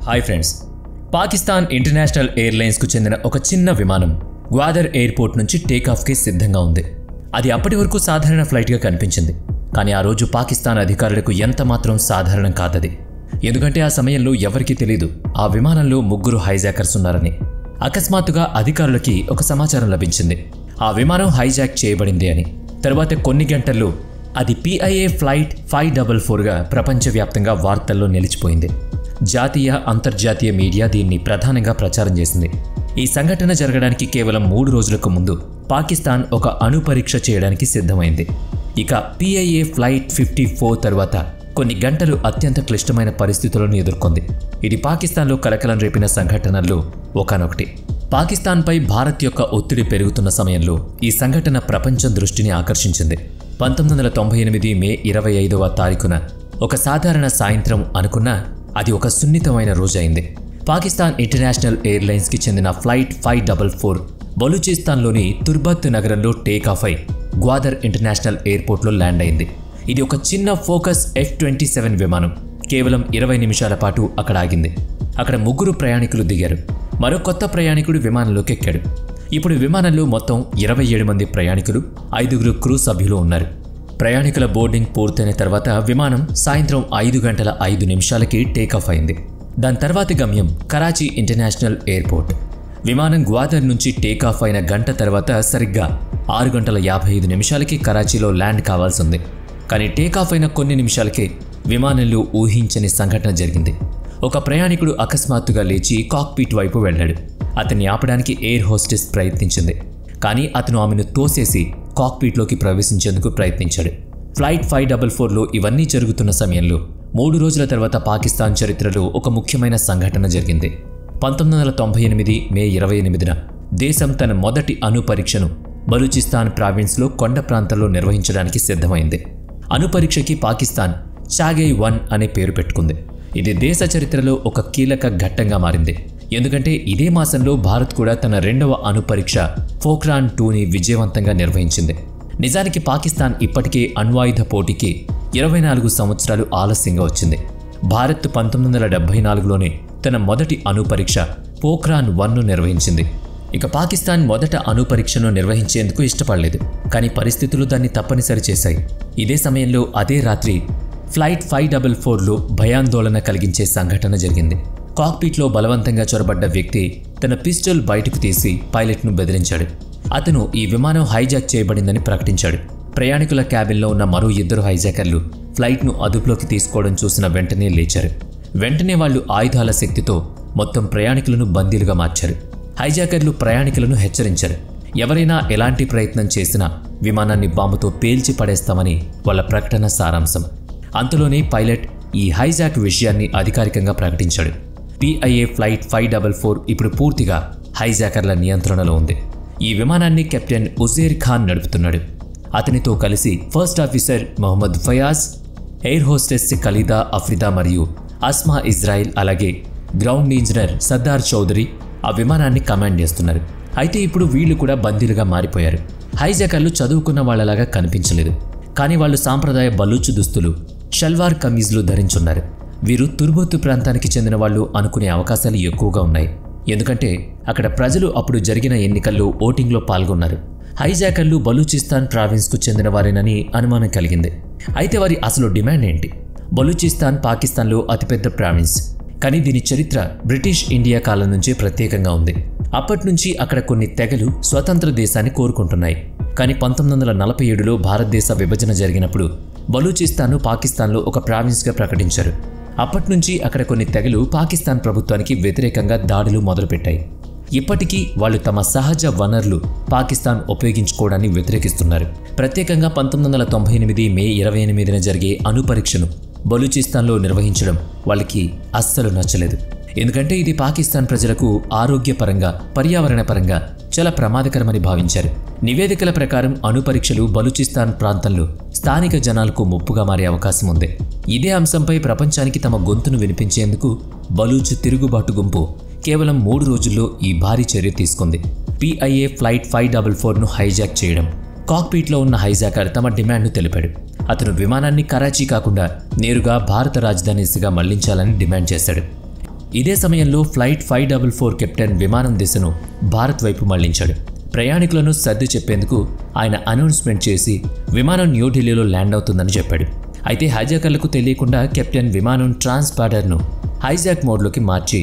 Hi friends, Pakistan international ఎయిర్లైన్స్కు చెందిన ఒక చిన్న విమానం గ్వాదర్ ఎయిర్పోర్ట్ నుంచి టేకాఫ్కి సిద్ధంగా ఉంది. అది అప్పటి వరకు సాధారణ ఫ్లైట్గా కనిపించింది. కానీ ఆ రోజు పాకిస్తాన్ అధికారులకు ఎంత మాత్రం సాధారణం కాదది. ఎందుకంటే ఆ సమయంలో ఎవరికీ తెలీదు ఆ విమానంలో 3 హైజాకర్స్ ఉన్నారని. అకస్మాత్తుగా అధికారులకి ఒక సమాచారం లభించింది, ఆ విమానం హైజాక్ చేయబడింది అని. తరువాత కొన్ని గంటల్లో అది PIA ఫ్లైట్ 544గా ప్రపంచవ్యాప్తంగా వార్తల్లో నిలిచిపోయింది. జాతీయ అంతర్జాతీయ మీడియా దీన్ని ప్రధానంగా ప్రచారం చేసింది. ఈ సంఘటన జరగడానికి కేవలం 3 రోజులకు ముందు పాకిస్తాన్ ఒక అణు పరీక్ష చేయడానికి సిద్ధమైంది. ఇక PIA ఫ్లైట్ 54 తరువాత కొన్ని గంటలు అత్యంత క్లిష్టమైన పరిస్థితులను ఎదుర్కొంది. ఇది పాకిస్తాన్లో కలకలం రేపిన సంఘటనల్లో ఒకనొకటి. పాకిస్తాన్పై భారత్ యొక్క ఒత్తిడి పెరుగుతున్న సమయంలో ఈ సంఘటన ప్రపంచం దృష్టిని ఆకర్షించింది. 1998 మే 25వ తారీఖున ఒక సాధారణ సాయంత్రం అనుకున్నా అది ఒక సున్నితమైన రోజైంది. పాకిస్తాన్ ఇంటర్నేషనల్ ఎయిర్లైన్స్కి చెందిన ఫ్లైట్ 544 బలూచిస్తాన్లోని తుర్బత్ నగరంలో టేకాఫ్ అయి గ్వాదర్ ఇంటర్నేషనల్ ఎయిర్పోర్ట్లో ల్యాండ్ అయింది. ఇది ఒక చిన్న ఫోకస్ F-27 విమానం. కేవలం 20 నిమిషాల పాటు అక్కడ ఆగింది. అక్కడ 3 ప్రయాణికులు దిగారు. మరో కొత్త ప్రయాణికుడు విమానంలోకి ఎక్కాడు. ఇప్పుడు విమానంలో మొత్తం 27 మంది ప్రయాణికులు, 5 క్రూ సభ్యులు ఉన్నారు. ప్రయాణికుల బోర్డింగ్ పూర్తయిన తర్వాత విమానం సాయంత్రం 5:05 టేకాఫ్ అయింది. దాని తర్వాతి గమ్యం కరాచీ ఇంటర్నేషనల్ ఎయిర్పోర్ట్. విమానం గ్వాదర్ నుంచి టేకాఫ్ అయిన గంట తర్వాత సరిగ్గా 6:55 కరాచీలో ల్యాండ్ కావాల్సింది. కానీ టేకాఫ్ అయిన కొన్ని నిమిషాలకే విమానంలో ఊహించని సంఘటన జరిగింది. ఒక ప్రయాణికుడు అకస్మాత్తుగా లేచి కాక్పిట్ వైపు వెళ్ళాడు. అతన్ని ఆపడానికి ఎయిర్ హోస్టెస్ ప్రయత్నించింది. కానీ అతను ఆమెను తోసేసి కాక్పిట్లోకి ప్రవేశించేందుకు ప్రయత్నించాడు. ఫ్లైట్ 544లో ఇవన్నీ జరుగుతున్న సమయంలో 3 రోజుల తర్వాత పాకిస్తాన్ చరిత్రలో ఒక ముఖ్యమైన సంఘటన జరిగింది. 1998 మే 28న దేశం తన మొదటి అణు పరీక్షను బలూచిస్తాన్ ప్రావిన్స్లో కొండ ప్రాంతంలో నిర్వహించడానికి సిద్ధమైంది. అణు పరీక్షకి పాకిస్తాన్ చాగై-1 అనే పేరు పెట్టుకుంది. ఇది దేశ చరిత్రలో ఒక కీలక ఘట్టంగా మారింది. ఎందుకంటే ఇదే మాసంలో భారత్ కూడా తన 2వ అణు పరీక్ష పోఖ్రాన్ 2ని విజయవంతంగా నిర్వహించింది. నిజానికి పాకిస్తాన్ ఇప్పటికే అణ్వాయుధ పోటీకి 24 సంవత్సరాలు ఆలస్యంగా వచ్చింది. భారత్ 1974లోనే తన మొదటి అణు పరీక్ష పోఖ్రాన్ 1ను నిర్వహించింది. ఇక పాకిస్తాన్ మొదట అణు పరీక్షను నిర్వహించేందుకు ఇష్టపడలేదు. కానీ పరిస్థితులు దాన్ని తప్పనిసరి చేశాయి. ఇదే సమయంలో అదే రాత్రి ఫ్లైట్ 544లో భయాందోళన కలిగించే సంఘటన జరిగింది. కాక్పిట్లో బలవంతంగా చొరబడ్డ వ్యక్తి తన పిస్టల్ బయటకు తీసి పైలట్ను బెదిరించాడు. అతను ఈ విమానం హైజాక్ చేయబడిందని ప్రకటించాడు. ప్రయాణికుల క్యాబిన్లో ఉన్న మరో 2 హైజాకర్లు ఫ్లైట్ను అదుపులోకి తీసుకోవడం చూసిన వెంటనే లేచారు. వెంటనే వాళ్ళు ఆయుధాల శక్తితో మొత్తం ప్రయాణికులను బందీలుగా మార్చారు. హైజాకర్లు ప్రయాణికులను హెచ్చరించారు, ఎవరైనా ఎలాంటి ప్రయత్నం చేసినా విమానాన్ని బాంబుతో పేల్చి పడేస్తామని వాళ్ళ ప్రకటన సారాంశం. అంతలోనే పైలట్ ఈ హైజాక్ విషయాన్ని అధికారికంగా ప్రకటించాడు. PIA ఫ్లైట్ 544 ఇప్పుడు పూర్తిగా హైజాకర్ల నియంత్రణలో ఉంది. ఈ విమానాన్ని కెప్టెన్ ఉజేర్ ఖాన్ నడుపుతున్నాడు. అతనితో కలిసి first officer Mohammad Fayaz, air hostess Khalida Afrida మరియు అస్మా ఇజ్రాయిల్, అలాగే గ్రౌండ్ ఇంజనీర్ సర్దార్ చౌదరి ఆ విమానాన్ని కమాండ్ చేస్తున్నారు. అయితే ఇప్పుడు వీళ్ళు కూడా బందీలుగా మారిపోయారు. హైజాకర్లు చదువుకున్న వాళ్ళలాగా కనిపించలేదు. కానీ వాళ్ళు సాంప్రదాయ బలూచ్ దుస్తులు, షల్వార్ కమీజ్లు ధరించున్నారు. వీరు తుర్బత్ ప్రాంతానికి చెందిన వాళ్ళు అనుకునే అవకాశాలు ఎక్కువగా ఉన్నాయి. ఎందుకంటే అక్కడ ప్రజలు అప్పుడు జరిగిన ఎన్నికల్లో ఓటింగ్లో పాల్గొన్నారు. హైజాకర్లు బలూచిస్తాన్ ప్రావిన్స్కు చెందిన వారేనని అనుమానం కలిగింది. అయితే వారి అసలు డిమాండ్ ఏంటి? బలూచిస్తాన్ పాకిస్తాన్లో అతిపెద్ద ప్రావిన్స్. కానీ దీని చరిత్ర బ్రిటిష్ ఇండియా కాలం నుంచే ప్రత్యేకంగా ఉంది. అప్పట్నుంచి అక్కడ కొన్ని తెగలు స్వతంత్ర దేశాన్ని కోరుకుంటున్నాయి. కానీ 1947లో భారతదేశ విభజన జరిగినప్పుడు బలూచిస్తాన్ను పాకిస్తాన్లో ఒక ప్రావిన్స్గా ప్రకటించారు. అప్పట్నుంచి అక్కడ కొన్ని తెగలు పాకిస్తాన్ ప్రభుత్వానికి వ్యతిరేకంగా దాడులు మొదలుపెట్టాయి. ఇప్పటికీ వాళ్ళు తమ సహజ వనరులు పాకిస్తాన్ ఉపయోగించుకోవడాన్ని వ్యతిరేకిస్తున్నారు. ప్రత్యేకంగా 1998 మే 28న జరిగే అణు పరీక్షను బలూచిస్తాన్లో నిర్వహించడం వాళ్ళకి అస్సలు నచ్చలేదు. ఎందుకంటే ఇది పాకిస్తాన్ ప్రజలకు ఆరోగ్యపరంగా, పర్యావరణపరంగా చాలా ప్రమాదకరమని భావించారు. నివేదికల ప్రకారం అణు పరీక్షలు బలూచిస్తాన్ ప్రాంతంలో స్థానిక జనాలకు ముప్పుగా మారే అవకాశం ఉంది. ఇదే అంశంపై ప్రపంచానికి తమ గొంతును వినిపించేందుకు బలూచ్ తిరుగుబాటు గుంపు కేవలం 3 రోజుల్లో ఈ భారీ చర్య తీసుకుంది. PIA ఫ్లైట్ 544ను హైజాక్ చేయడం. కాక్పిట్లో ఉన్న హైజాకర్ తమ డిమాండ్ను తెలిపాడు. అతను విమానాన్ని కరాచీ కాకుండా నేరుగా భారత రాజధాని దిశగా మళ్లించాలని డిమాండ్ చేశాడు. ఇదే సమయంలో ఫ్లైట్ 544 కెప్టెన్ విమానం దిశను భారత్ వైపు మళ్లించాడు. ప్రయాణికులను సర్ది చెప్పేందుకు ఆయన అనౌన్స్మెంట్ చేసి విమానం న్యూఢిల్లీలో ల్యాండ్ అవుతుందని చెప్పాడు. అయితే హైజాకర్లకు తెలియకుండా కెప్టెన్ విమానం ట్రాన్స్పాండర్ను హైజాక్ మోడ్లోకి మార్చి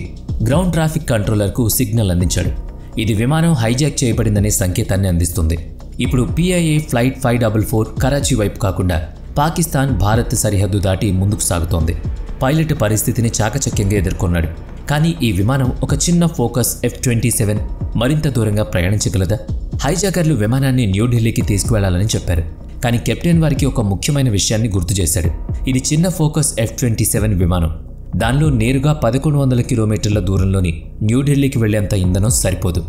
గ్రౌండ్ ట్రాఫిక్ కంట్రోలర్కు సిగ్నల్ అందించాడు. ఇది విమానం హైజాక్ చేయబడిందనే సంకేతాన్ని అందిస్తుంది. ఇప్పుడు PIA ఫ్లైట్ 544 కరాచీ వైపు కాకుండా పాకిస్తాన్ భారత్ సరిహద్దు దాటి ముందుకు సాగుతోంది. పైలట్ పరిస్థితిని చాకచక్యంగా ఎదుర్కొన్నాడు. కానీ ఈ విమానం ఒక చిన్న ఫోకస్ F-27 మరింత దూరంగా ప్రయాణించగలదా? హైజాకర్లు విమానాన్ని న్యూఢిల్లీకి తీసుకువెళ్లాలని చెప్పారు. కానీ కెప్టెన్ వారికి ఒక ముఖ్యమైన విషయాన్ని గుర్తు చేశాడు. ఇది చిన్న ఫోకస్ F-27 విమానం. దానిలో నేరుగా 1100 కిలోమీటర్ల దూరంలోని న్యూఢిల్లీకి వెళ్లేంత ఇంధనం సరిపోదు.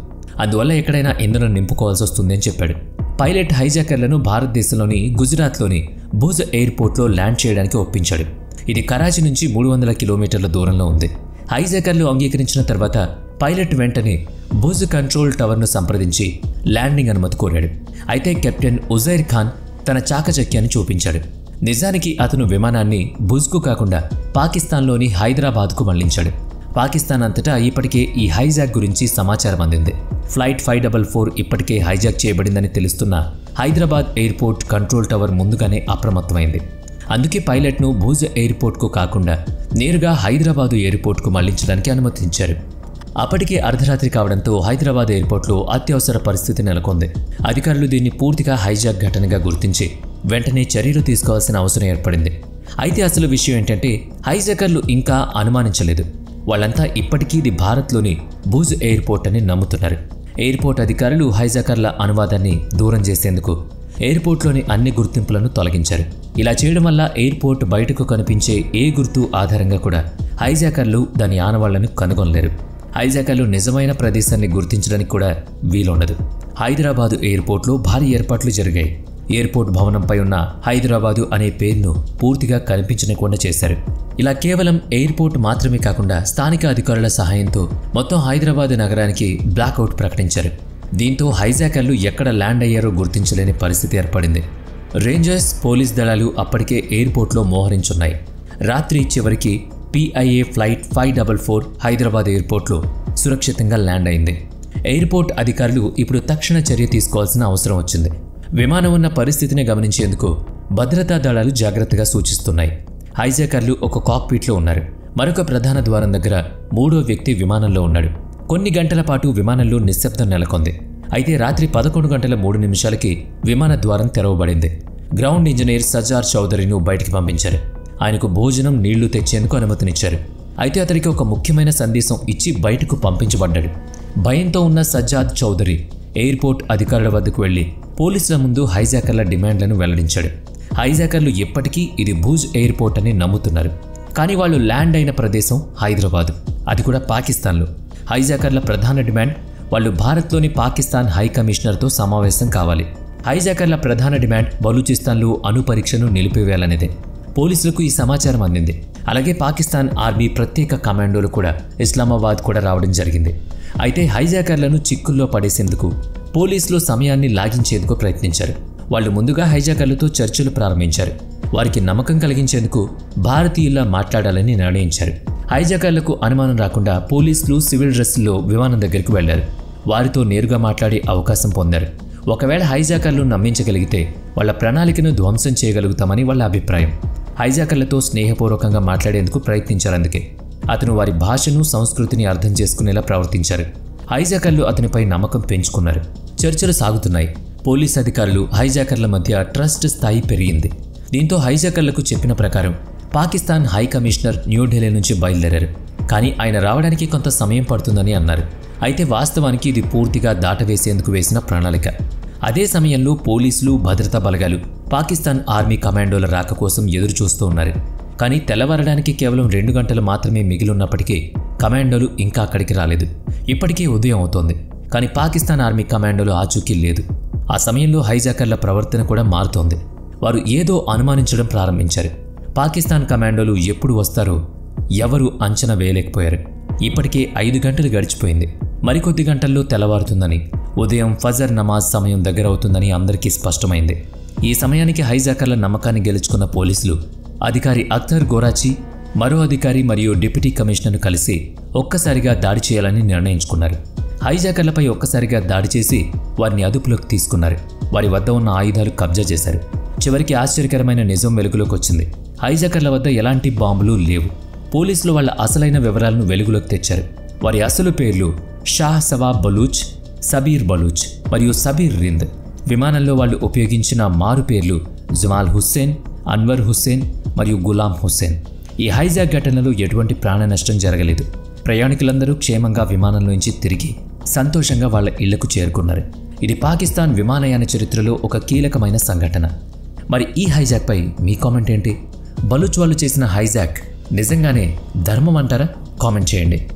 అందువల్ల ఎక్కడైనా ఇంధనం నింపుకోవాల్సి వస్తుంది అని చెప్పాడు. పైలట్ హైజాకర్లను భారతదేశంలోని గుజరాత్లోని భుజ్ ఎయిర్పోర్ట్లో ల్యాండ్ చేయడానికి ఒప్పించాడు. ఇది కరాచీ నుంచి 300 కిలోమీటర్ల దూరంలో ఉంది. హైజాకర్లు అంగీకరించిన తర్వాత పైలట్ వెంటనే భుజ్ కంట్రోల్ టవర్ను సంప్రదించి ల్యాండింగ్ అనుమతి కోరాడు. అయితే కెప్టెన్ ఉజైర్ ఖాన్ తన చాకచక్యాన్ని చూపించాడు. నిజానికి అతను విమానాన్ని భుజ్కు కాకుండా పాకిస్తాన్లోని హైదరాబాద్కు మళ్లించాడు. పాకిస్తాన్ అంతటా ఇప్పటికే ఈ హైజాక్ గురించి సమాచారం అందింది. ఫ్లైట్ 544 ఇప్పటికే హైజాక్ చేయబడిందని తెలుస్తున్న హైదరాబాద్ ఎయిర్పోర్ట్ కంట్రోల్ టవర్ ముందుగానే అప్రమత్తమైంది. అందుకే పైలట్ను భుజ్ ఎయిర్పోర్ట్కు కాకుండా నేరుగా హైదరాబాదు ఎయిర్పోర్ట్కు మళ్లించడానికి అనుమతించారు. అప్పటికే అర్ధరాత్రి కావడంతో హైదరాబాద్ ఎయిర్పోర్ట్లో అత్యవసర పరిస్థితి నెలకొంది. అధికారులు దీన్ని పూర్తిగా హైజాక్ ఘటనగా గుర్తించి వెంటనే చర్యలు తీసుకోవాల్సిన అవసరం ఏర్పడింది. అయితే అసలు విషయం ఏంటంటే హైజాకర్లు ఇంకా అనుమానించలేదు. వాళ్ళంతా ఇప్పటికీ ఇది భారత్లోని భుజ్ ఎయిర్పోర్ట్ అని నమ్ముతున్నారు. ఎయిర్పోర్ట్ అధికారులు హైజాకర్ల అనువాదాన్ని దూరం చేసేందుకు ఎయిర్పోర్ట్లోని అన్ని గుర్తింపులను తొలగించారు. ఇలా చేయడం వల్ల ఎయిర్పోర్ట్ బయటకు కనిపించే ఏ గుర్తు ఆధారంగా కూడా హైజాకర్లు దాని ఆనవాళ్లను కనుగొనలేరు. హైజాకర్లు నిజమైన ప్రదేశాన్ని గుర్తించడానికి కూడా వీలుండదు. హైదరాబాదు ఎయిర్పోర్ట్లో భారీ ఏర్పాట్లు జరిగాయి. ఎయిర్పోర్ట్ భవనంపై ఉన్న హైదరాబాదు అనే పేరును పూర్తిగా కనిపించకుండా చేశారు. ఇలా కేవలం ఎయిర్పోర్ట్ మాత్రమే కాకుండా స్థానిక అధికారుల సహాయంతో మొత్తం హైదరాబాద్ నగరానికి బ్లాక్అవుట్ ప్రకటించారు. దీంతో హైజాకర్లు ఎక్కడ ల్యాండ్ అయ్యారో గుర్తించలేని పరిస్థితి ఏర్పడింది. రేంజర్స్, పోలీస్ దళాలు అప్పటికే ఎయిర్పోర్ట్లో మోహరించున్నాయి. రాత్రి చివరికి PIA ఫ్లైట్ 544 హైదరాబాద్ ఎయిర్పోర్ట్లో సురక్షితంగా ల్యాండ్ అయింది. ఎయిర్పోర్ట్ అధికారులు ఇప్పుడు తక్షణ చర్య తీసుకోవాల్సిన అవసరం వచ్చింది. విమానం ఉన్న పరిస్థితిని గమనించేందుకు భద్రతా దళాలు జాగ్రత్తగా సూచిస్తున్నాయి. హైజాకర్లు ఒక కాక్పిట్లో ఉన్నారు. మరొక ప్రధాన ద్వారం దగ్గర 3వ వ్యక్తి విమానంలో ఉన్నాడు. కొన్ని గంటల పాటు విమానంలో నిశ్శబ్దం నెలకొంది. అయితే రాత్రి 11:03 విమాన ద్వారం తెరవబడింది. గ్రౌండ్ ఇంజనీర్ సజ్జార్ చౌదరిను బయటికి పంపించారు. ఆయనకు భోజనం, నీళ్లు తెచ్చేందుకు అనుమతినిచ్చారు. అయితే అతనికి ఒక ముఖ్యమైన సందేశం ఇచ్చి బయటకు పంపించబడ్డాడు. భయంతో ఉన్న సజ్జాద్ చౌదరి ఎయిర్పోర్ట్ అధికారుల వద్దకు వెళ్లి పోలీసుల ముందు హైజాకర్ల డిమాండ్లను వెల్లడించాడు. హైజాకర్లు ఎప్పటికీ ఇది భుజ్ ఎయిర్పోర్ట్ అని నమ్ముతున్నారు. కానీ వాళ్ళు ల్యాండ్ అయిన ప్రదేశం హైదరాబాదు, అది కూడా పాకిస్తాన్లో. హైజాకర్ల ప్రధాన డిమాండ్ వాళ్ళు భారత్లోని పాకిస్తాన్ హై కమిషనర్తో సమావేశం కావాలి. హైజాకర్ల ప్రధాన డిమాండ్ బలూచిస్తాన్లో అణు పరీక్షను నిలిపివేయాలనేదే. పోలీసులకు ఈ సమాచారం అందింది. అలాగే పాకిస్తాన్ ఆర్మీ ప్రత్యేక కమాండోలు కూడా ఇస్లామాబాద్ కూడా రావడం జరిగింది. అయితే హైజాకర్లను చిక్కుల్లో పడేసేందుకు పోలీసులు సమయాన్ని లాగించేందుకు ప్రయత్నించారు. వాళ్ళు ముందుగా హైజాకర్లతో చర్చలు ప్రారంభించారు. వారికి నమ్మకం కలిగించేందుకు భారతీయుల్లా మాట్లాడాలని నిర్ణయించారు. హైజాకర్లకు అనుమానం రాకుండా పోలీసులు సివిల్ డ్రెస్సుల్లో విమానం దగ్గరికి వెళ్లారు. వారితో నేరుగా మాట్లాడే అవకాశం పొందారు. ఒకవేళ హైజాకర్లు నమ్మించగలిగితే వాళ్ళ ప్రణాళికను ధ్వంసం చేయగలుగుతామని వాళ్ళ అభిప్రాయం. హైజాకర్లతో స్నేహపూర్వకంగా మాట్లాడేందుకు ప్రయత్నించారు. అందుకే అతను వారి భాషను, సంస్కృతిని అర్థం చేసుకునేలా ప్రవర్తించారు. హైజాకర్లు అతనిపై నమ్మకం పెంచుకున్నారు. చర్చలు సాగుతున్నాయి. పోలీస్ అధికారులు, హైజాకర్ల మధ్య ట్రస్ట్ స్థాయి పెరిగింది. దీంతో హైజాకర్లకు చెప్పిన ప్రకారం పాకిస్తాన్ హై కమిషనర్ న్యూఢిల్లీ నుంచి బయలుదేరారు. కానీ ఆయన రావడానికి కొంత సమయం పడుతుందని అన్నారు. అయితే వాస్తవానికి ఇది పూర్తిగా దాటవేసేందుకు వేసిన ప్రణాళిక. అదే సమయంలో పోలీసులు, భద్రతా బలగాలు పాకిస్తాన్ ఆర్మీ కమాండోల రాక కోసం ఎదురు చూస్తూ ఉన్నారు. కానీ తెల్లవారడానికి కేవలం 2 గంటలు మాత్రమే మిగిలిన్నప్పటికీ కమాండోలు ఇంకా అక్కడికి రాలేదు. ఇప్పటికే ఉదయం అవుతోంది. కానీ పాకిస్తాన్ ఆర్మీ కమాండోలు ఆచూకీ లేదు. ఆ సమయంలో హైజాకర్ల ప్రవర్తన కూడా మారుతోంది. వారు ఏదో అనుమానించడం ప్రారంభించారు. పాకిస్తాన్ కమాండోలు ఎప్పుడు వస్తారో ఎవరూ అంచనా వేయలేకపోయారు. ఇప్పటికే 5 గంటలు గడిచిపోయింది. మరికొద్ది గంటల్లో తెల్లవారుతుందని, ఉదయం ఫజర్ నమాజ్ సమయం దగ్గరవుతుందని అందరికీ స్పష్టమైంది. ఈ సమయానికి హైజాకర్ల నమ్మకాన్ని గెలుచుకున్న పోలీసులు అధికారి అఖ్తర్ గోరాచి, మరో అధికారి మరియు డిప్యూటీ కమిషనర్ను కలిసి ఒక్కసారిగా దాడి చేయాలని నిర్ణయించుకున్నారు. హైజాకర్లపై ఒక్కసారిగా దాడి చేసి వారిని అదుపులోకి తీసుకున్నారు. వారి వద్ద ఉన్న ఆయుధాలు కబ్జా చేశారు. చివరికి ఆశ్చర్యకరమైన నిజం వెలుగులోకి వచ్చింది. హైజాకర్ల వద్ద ఎలాంటి బాంబులు లేవు. పోలీసులు వాళ్ళ అసలైన వివరాలను వెలుగులోకి తెచ్చారు. వారి అసలు పేర్లు షా సవాబ్ బలూచ్, సబీర్ బలూచ్ మరియు సబీర్ రింద్. విమానంలో వాళ్ళు ఉపయోగించిన మారు పేర్లు జమాల్ హుస్సేన్, అన్వర్ హుస్సేన్ మరియు గులాం హుస్సేన్. ఈ హైజాక్ ఘటనలో ఎటువంటి ప్రాణ నష్టం జరగలేదు. ప్రయాణికులందరూ క్షేమంగా విమానంలోంచి తిరిగి సంతోషంగా వాళ్ళ ఇళ్లకు చేరుకున్నారు. ఇది పాకిస్తాన్ విమానయాన చరిత్రలో ఒక కీలకమైన సంఘటన. మరి ఈ హైజాక్పై మీ కామెంట్ ఏంటి? బలూచ్ వాళ్ళు చేసిన హైజాక్ నిజంగానే ధర్మం అంటారా? కామెంట్ చేయండి.